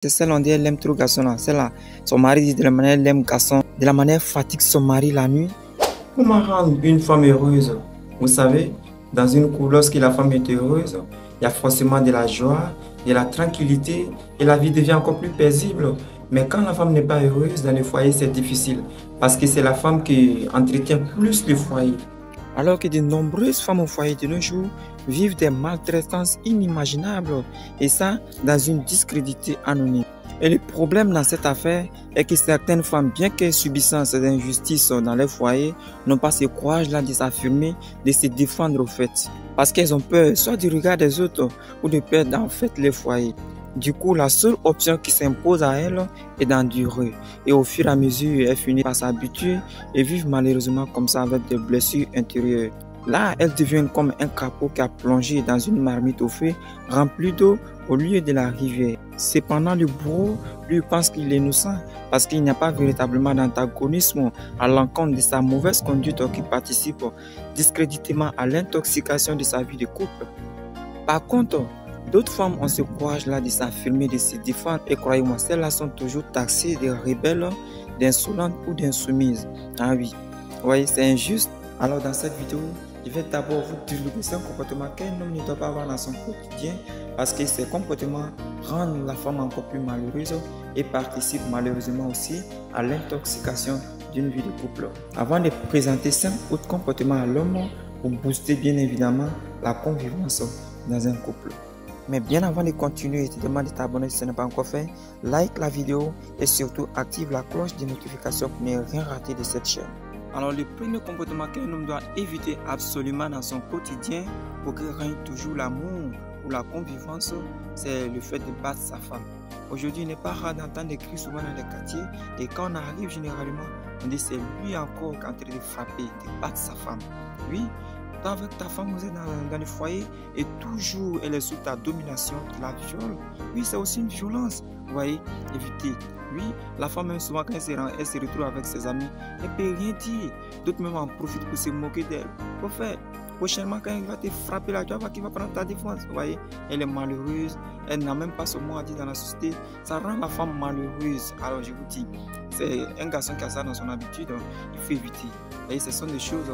C'est celle on dit elle aime trop garçon là. Celle-là, son mari dit de la manière elle aime garçon, de la manière elle fatigue son mari la nuit. Comment rendre une femme heureuse? Vous savez, dans une couple, lorsque la femme est heureuse, il y a forcément de la joie, de la tranquillité et la vie devient encore plus paisible. Mais quand la femme n'est pas heureuse dans le foyer, c'est difficile parce que c'est la femme qui entretient plus le foyer. Alors que de nombreuses femmes au foyer de nos jours vivent des maltraitances inimaginables et ça dans une discrédité anonyme. Et le problème dans cette affaire est que certaines femmes, bien qu'elles subissent ces injustices dans leur foyer, n'ont pas ce courage-là de s'affirmer, de se défendre au fait. Parce qu'elles ont peur soit du regard des autres ou de perdre en fait leur foyer. Du coup, la seule option qui s'impose à elle est d'endurer. Et au fur et à mesure, elle finit par s'habituer et vivre malheureusement comme ça avec des blessures intérieures. Là, elle devient comme un capot qui a plongé dans une marmite au feu remplie d'eau au lieu de la rivière. Cependant, le bourreau, lui, pense qu'il est innocent parce qu'il n'y a pas véritablement d'antagonisme à l'encontre de sa mauvaise conduite qui participe discréditement à l'intoxication de sa vie de couple. Par contre, d'autres femmes ont ce courage-là de s'affirmer, de se défendre et croyez-moi, celles-là sont toujours taxées de rebelles, d'insolentes ou d'insoumises. Ah oui, vous voyez, c'est injuste. Alors dans cette vidéo, je vais d'abord vous divulguer un comportement qu'un homme ne doit pas avoir dans son quotidien parce que ces comportements rendent la femme encore plus malheureuse et participent malheureusement aussi à l'intoxication d'une vie de couple. Avant de présenter 5 autres comportements à l'homme pour booster bien évidemment la convivence dans un couple. Mais bien avant de continuer, je te demande de t'abonner si ce n'est pas encore fait, like la vidéo et surtout active la cloche de notification pour ne rien rater de cette chaîne. Alors le premier comportement qu'un homme doit éviter absolument dans son quotidien pour qu'il règne toujours l'amour ou la convivence, c'est le fait de battre sa femme. Aujourd'hui, il n'est pas rare d'entendre des cris souvent dans les quartiers et quand on arrive généralement, on dit c'est lui encore qui est en train de frapper, de battre sa femme. Oui, toi avec ta femme, vous êtes dans le foyer et toujours elle est sous ta domination, tu la violes. Oui, c'est aussi une violence. Vous voyez, évitez. Oui, la femme, même souvent, quand elle se retrouve avec ses amis, elle ne peut rien dire. D'autres même en profitent pour se moquer d'elle. Pour faire, prochainement, quand elle va te frapper là, tu vas voir qu'il va prendre ta défense. Vous voyez, elle est malheureuse, elle n'a même pas son mot à dire dans la société. Ça rend la femme malheureuse. Alors, je vous dis, c'est un garçon qui a ça dans son habitude, il faut éviter. Vous voyez, ce sont des choses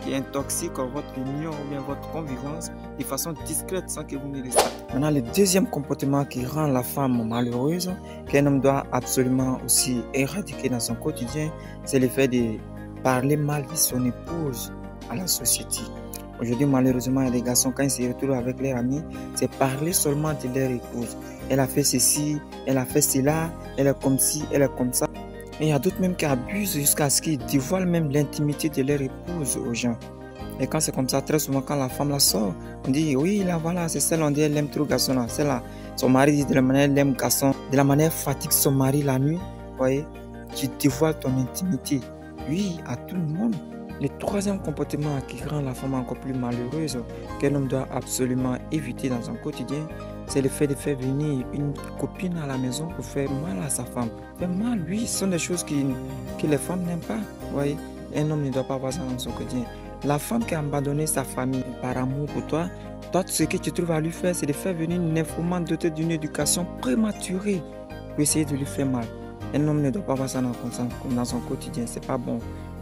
qui intoxiquent votre union ou bien votre convivence de façon discrète sans que vous ne le sachiez. Maintenant, le deuxième comportement qui rend la femme malheureuse, qu'un homme doit absolument aussi éradiquer dans son quotidien, c'est le fait de parler mal de son épouse à la société. Aujourd'hui, malheureusement, il y a des garçons, quand ils se retrouvent avec leurs amis, c'est parler seulement de leur épouse. Elle a fait ceci, elle a fait cela, elle est comme ci, elle est comme ça. Et il y a d'autres même qui abusent jusqu'à ce qu'ils dévoilent même l'intimité de leur épouse aux gens. Et quand c'est comme ça, très souvent, quand la femme la sort, on dit oui, là voilà, c'est celle, on dit elle aime trop garçon là. Celle-là, son mari dit de la manière elle aime garçon, de la manière elle fatigue son mari la nuit. Vous voyez, tu dévoiles ton intimité. Oui, à tout le monde. Le troisième comportement qui rend la femme encore plus malheureuse, qu'un homme doit absolument éviter dans son quotidien, c'est le fait de faire venir une copine à la maison pour faire mal à sa femme. Faire mal, oui, ce sont des choses que les femmes n'aiment pas. Vous voyez, un homme ne doit pas avoir ça dans son quotidien. La femme qui a abandonné sa famille par amour pour toi, ce que tu trouves à lui faire, c'est de faire venir une informant dotée d'une éducation prématurée pour essayer de lui faire mal. Un homme ne doit pas avoir ça dans son quotidien, c'est pas bon.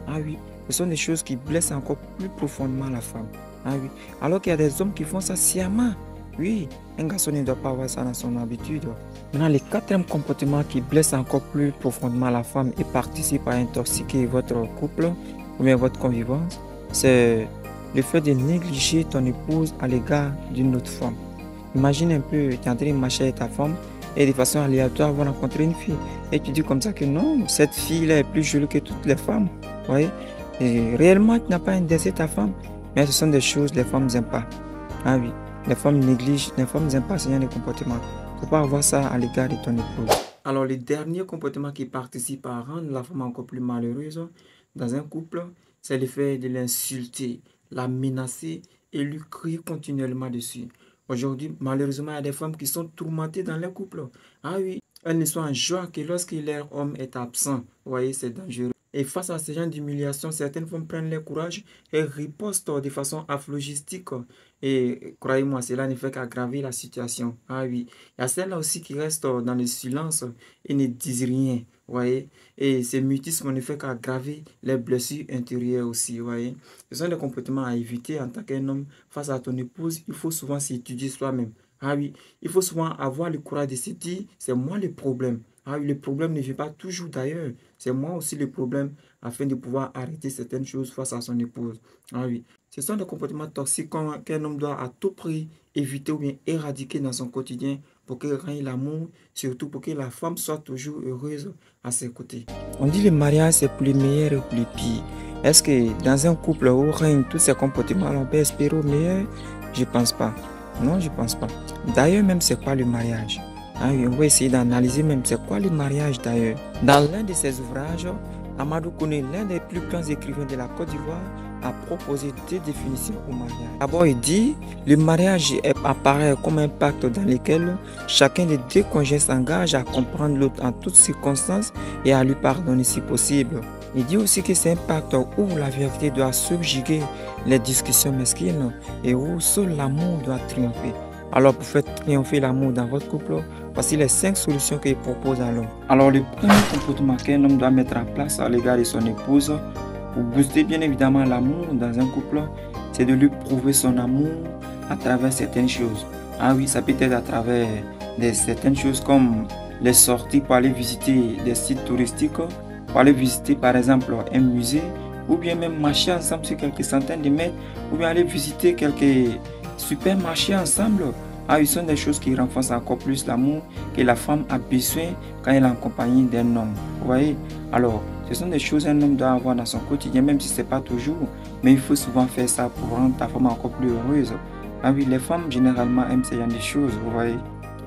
Ah oui, ce sont des choses qui blessent encore plus profondément la femme. Ah oui, alors qu'il y a des hommes qui font ça sciemment. Oui, un garçon ne doit pas avoir ça dans son habitude. Maintenant, le quatrième comportement qui blesse encore plus profondément la femme et participe à intoxiquer votre couple ou bien votre convivence, c'est le fait de négliger ton épouse à l'égard d'une autre femme. Imagine un peu, tu es en train de marcher avec ta femme et de façon aléatoire, vous rencontrez une fille et tu dis comme ça que non, cette fille-là est plus jolie que toutes les femmes. Vous voyez? Et réellement, tu n'as pas indexé ta femme, mais ce sont des choses que les femmes n'aiment pas. Ah oui, les femmes négligent, les femmes n'aiment pas ce genre de comportement. Il ne faut pas avoir ça à l'égard de ton épouse. Alors, le dernier comportement qui participe à rendre la femme encore plus malheureuse dans un couple, c'est le fait de l'insulter, la menacer et lui crier continuellement dessus. Aujourd'hui, malheureusement, il y a des femmes qui sont tourmentées dans leur couple. Ah oui, elles ne sont en joie que lorsque leur homme est absent. Vous voyez, c'est dangereux. Et face à ce genre d'humiliation, certaines femmes prennent leur courage et ripostent de façon apologistique. Et croyez-moi, cela ne fait qu'aggraver la situation. Ah oui, il y a celles-là aussi qui restent dans le silence et ne disent rien. Voyez, et ce mutisme ne fait qu'aggraver les blessures intérieures aussi. Voyez, ce sont des comportements à éviter en tant qu'un homme face à ton épouse. Il faut souvent s'étudier soi-même. Ah oui, il faut souvent avoir le courage de se dire, c'est moi le problème. Ah oui, le problème ne vient pas toujours d'ailleurs. C'est moi aussi le problème afin de pouvoir arrêter certaines choses face à son épouse. Ah oui, ce sont des comportements toxiques qu'un homme doit à tout prix éviter ou bien éradiquer dans son quotidien pour qu'il règne l'amour, surtout pour que la femme soit toujours heureuse à ses côtés. On dit le mariage c'est plus meilleur et plus pire. Est-ce que dans un couple où règne tous ces comportements, on peut espérer au meilleur? Je pense pas. Non, je pense pas. D'ailleurs, même c'est quoi le mariage? Ah oui, on va essayer d'analyser même c'est quoi le mariage d'ailleurs. Dans l'un de ses ouvrages, Amadou Kone, l'un des plus grands écrivains de la Côte d'Ivoire, a proposé deux définitions au mariage. D'abord, il dit le mariage apparaît comme un pacte dans lequel chacun des deux conjoints s'engage à comprendre l'autre en toutes circonstances et à lui pardonner si possible. Il dit aussi que c'est un pacte où la vérité doit subjuguer les discussions mesquines et où seul l'amour doit triompher. Alors, pour faire triompher l'amour dans votre couple, voici les 5 solutions qu'il propose à l'homme. Alors, le premier comportement qu'un homme doit mettre en place à l'égard de son épouse pour booster bien évidemment l'amour dans un couple, c'est de lui prouver son amour à travers certaines choses. Ah oui, ça peut être à travers certaines choses comme les sorties pour aller visiter des sites touristiques, pour aller visiter par exemple un musée, ou bien même marcher ensemble sur quelques centaines de mètres, ou bien aller visiter quelques supermarchés ensemble. Ah, ils sont des choses qui renforcent encore plus l'amour que la femme a besoin quand elle est en compagnie d'un homme. Vous voyez? Alors, ce sont des choses qu'un homme doit avoir dans son quotidien, même si ce n'est pas toujours. Mais il faut souvent faire ça pour rendre ta femme encore plus heureuse. Ah oui, les femmes généralement aiment ce genre de choses, vous voyez?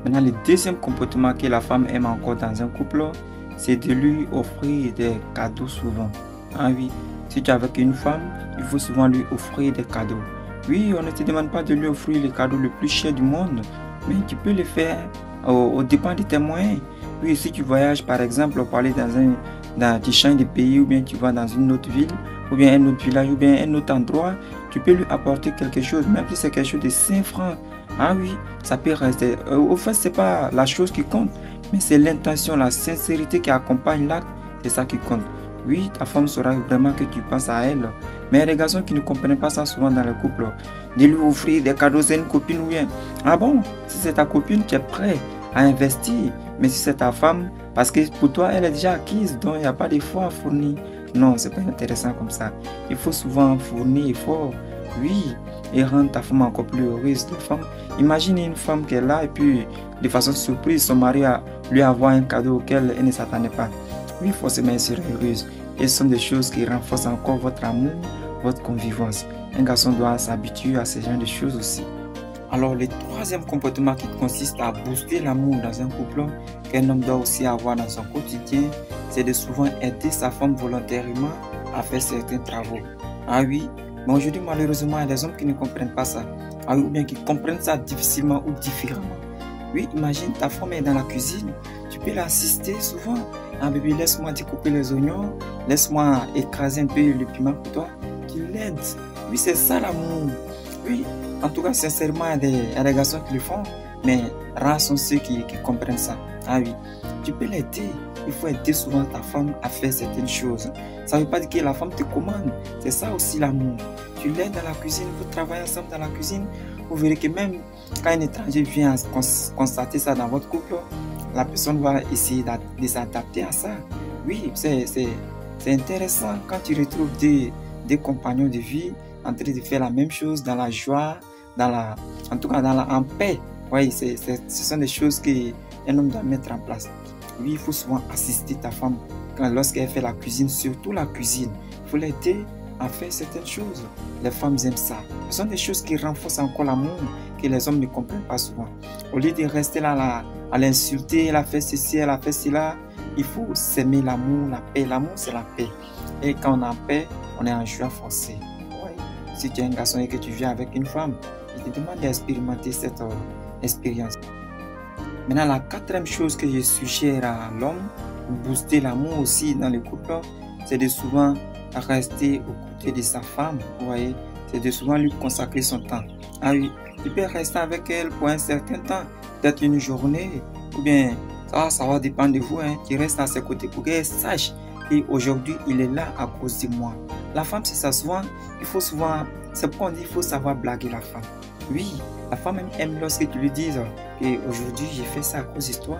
Maintenant, le deuxième comportement que la femme aime encore dans un couple, c'est de lui offrir des cadeaux souvent. Ah oui, si tu es avec une femme, il faut souvent lui offrir des cadeaux. Oui, on ne te demande pas de lui offrir le cadeau le plus cher du monde, mais tu peux le faire au dépend de tes moyens. Oui, si tu voyages par exemple pour aller tu changes de pays ou bien tu vas dans une autre ville ou bien un autre village ou bien un autre endroit, tu peux lui apporter quelque chose, même si c'est quelque chose de 5 francs. Ah oui, ça peut rester. Au fait, c'est pas la chose qui compte, mais c'est l'intention, la sincérité qui accompagne l'acte, c'est ça qui compte. Oui, ta femme saura vraiment que tu penses à elle. Mais il y a des garçons qui ne comprennent pas ça souvent dans le couple. De lui offrir des cadeaux, c'est une copine ou bien. Ah bon, si c'est ta copine, tu es prêt à investir. Mais si c'est ta femme, parce que pour toi, elle est déjà acquise, donc il n'y a pas d'effort à fournir. Non, c'est pas intéressant comme ça. Il faut souvent fournir effort. Oui, et rendre ta femme encore plus heureuse. Imagine une femme qui est là et puis, de façon surprise, son mari a lui avoir un cadeau auquel elle ne s'attendait pas. Oui, forcément, elle sera heureuse. Et ce sont des choses qui renforcent encore votre amour, votre convivence. Un garçon doit s'habituer à ce genre de choses aussi. Alors, le troisième comportement qui consiste à booster l'amour dans un couple, qu'un homme doit aussi avoir dans son quotidien, c'est de souvent aider sa femme volontairement à faire certains travaux. Ah oui, mais aujourd'hui, malheureusement, il y a des hommes qui ne comprennent pas ça. Ah oui, ou bien qui comprennent ça difficilement ou différemment. Oui, imagine, ta femme est dans la cuisine, tu peux l'assister souvent. Ah bébé, laisse-moi découper les oignons, laisse-moi écraser un peu le piment pour toi. Tu l'aides. Oui, c'est ça l'amour. Oui, en tout cas, sincèrement, il y a des garçons qui le font, mais rares sont ceux qui comprennent ça. Ah oui, tu peux l'aider. Il faut aider souvent ta femme à faire certaines choses. Ça ne veut pas dire que la femme te commande. C'est ça aussi l'amour. Tu l'aides dans la cuisine, vous travaillez ensemble dans la cuisine. Vous verrez que même quand un étranger vient constater ça dans votre couple, la personne va essayer de s'adapter à ça. Oui, c'est intéressant quand tu retrouves des compagnons de vie en train de faire la même chose dans la joie, en tout cas en paix. Oui, ce sont des choses qu'un homme doit mettre en place. Oui, il faut souvent assister ta femme lorsqu'elle fait la cuisine, surtout la cuisine. Il faut l'aider à faire certaines choses. Les femmes aiment ça. Ce sont des choses qui renforcent encore l'amour que les hommes ne comprennent pas souvent. Au lieu de rester là à l'insulter, elle a fait ceci, elle a fait cela, il faut s'aimer l'amour, la paix. L'amour, c'est la paix. Et quand on est en paix, on est en joie forcée. Ouais. Si tu es un garçon et que tu viens avec une femme, il te demande d'expérimenter cette expérience. Maintenant, la quatrième chose que je suggère à l'homme pour booster l'amour aussi dans le couple, c'est de souvent rester aux côtés de sa femme, vous voyez, c'est de souvent lui consacrer son temps. Ah oui, tu peux rester avec elle pour un certain temps, peut-être une journée, ou bien ça va dépendre de vous, hein. Tu restes à ses côtés pour qu'elle sache qu'aujourd'hui, il est là à cause de moi. La femme, c'est ça, souvent, c'est pourquoi on dit qu'il faut savoir blaguer la femme. Oui, la femme aime lorsque tu lui dises qu'aujourd'hui, j'ai fait ça à cause de toi,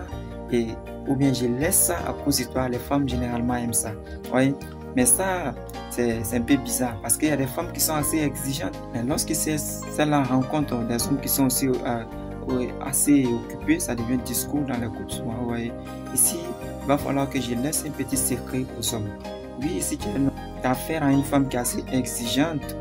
ou bien je laisse ça à cause de toi. Les femmes, généralement, aiment ça. Oui, mais ça, c'est un peu bizarre parce qu'il y a des femmes qui sont assez exigeantes. Mais lorsque celle-là rencontre des hommes qui sont aussi assez occupés, ça devient discours dans les couples souvent. Oui. Ici, il va falloir que je laisse un petit secret aux hommes. Oui, ici, tu as affaire à une femme qui est assez exigeante.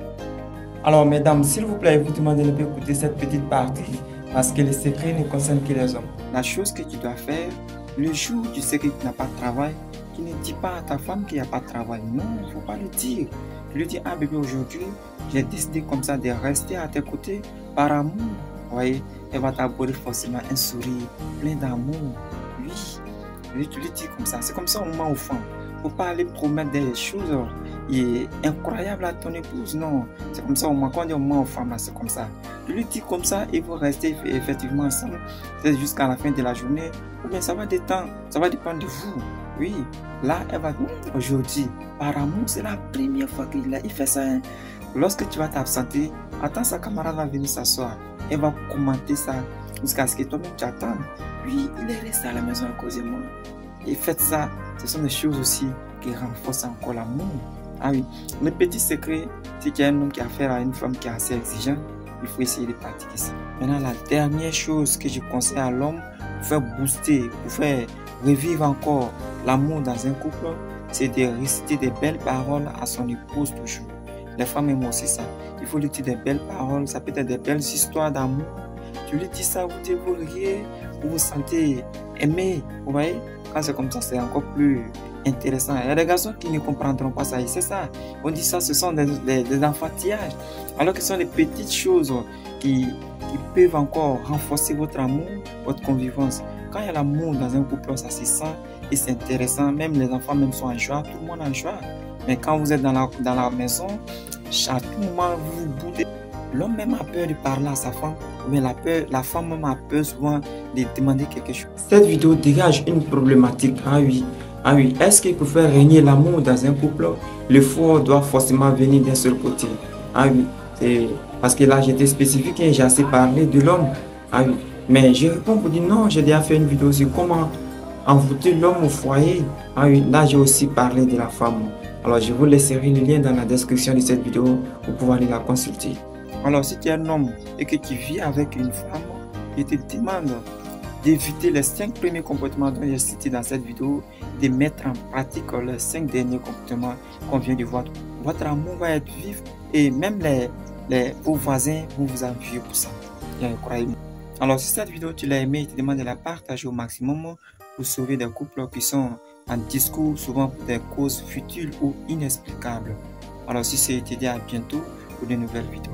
Alors, mesdames, s'il vous plaît, vous demandez de écouter cette petite partie parce que les secrets ne concernent que les hommes. La chose que tu dois faire, le jour où tu sais que tu n'as pas de travail, tu ne dis pas à ta femme qu'il n'y a pas de travail. Non, il ne faut pas le dire. Tu lui dis, ah bébé, aujourd'hui, j'ai décidé comme ça de rester à tes côtés par amour. Vous voyez, elle va t'aborder forcément un sourire plein d'amour. Oui, tu lui dis comme ça. C'est comme ça au moment où femme. Il ne faut pas aller promettre des choses incroyables à ton épouse. Non, c'est comme ça au moment, quand on dit au moment aux femmes, c'est comme ça. Tu lui dis comme ça et vous restez effectivement ensemble jusqu'à la fin de la journée. Ou bien ça va dépendre de vous. Oui, là, elle va dire, aujourd'hui, par amour, c'est la première fois qu'il fait ça. Hein. Lorsque tu vas t'absenter, attends, sa camarade va venir s'asseoir. Elle va commenter ça jusqu'à ce que toi-même tu attends. Oui, il est resté à la maison à cause de moi. Et faites ça, ce sont des choses aussi qui renforcent encore l'amour. Ah oui, le petit secret, c'est qu'il y a un homme qui a affaire à une femme qui est assez exigeante, il faut essayer de pratiquer ça. Maintenant, la dernière chose que je conseille à l'homme pour faire booster, pour faire revivre encore l'amour dans un couple, c'est de réciter des belles paroles à son épouse toujours. Les femmes aiment aussi ça. Il faut lui dire des belles paroles, ça peut être des belles histoires d'amour. Tu lui dis ça, vous riez, vous vous sentez aimé, vous voyez. Quand c'est comme ça, c'est encore plus intéressant. Il y a des garçons qui ne comprendront pas ça. Et c'est ça. On dit ça, ce sont des enfantillages. Alors que ce sont des petites choses qui peuvent encore renforcer votre amour, votre convivence. Quand il y a l'amour dans un couple, ça se sent et c'est intéressant. Même les enfants même sont en joie, tout le monde en joie. Mais quand vous êtes dans la maison, à tout moment, vous vous boudez. L'homme même a peur de parler à sa femme, mais la femme même a peur souvent de demander quelque chose. Cette vidéo dégage une problématique. Ah oui, est-ce que pour faire régner l'amour dans un couple, l'effort doit forcément venir d'un seul côté? Ah oui, c'est parce que là j'étais spécifique et j'ai assez parlé de l'homme. Ah oui, mais je réponds pour dire non, j'ai déjà fait une vidéo sur comment envoûter l'homme au foyer. Ah oui, là j'ai aussi parlé de la femme. Alors je vous laisserai le lien dans la description de cette vidéo pour pouvoir aller la consulter. Alors, si tu es un homme et que tu vis avec une femme, je te demande d'éviter les 5 premiers comportements dont j'ai cités dans cette vidéo, de mettre en pratique les 5 derniers comportements qu'on vient de voir. Votre amour va être vif et même vos voisins vont vous envier pour ça. Croyez-moi. Alors, si cette vidéo tu l'as aimée, je te demande de la partager au maximum pour sauver des couples qui sont en discours, souvent pour des causes futiles ou inexplicables. Alors, si c'est été dit, à bientôt pour de nouvelles vidéos.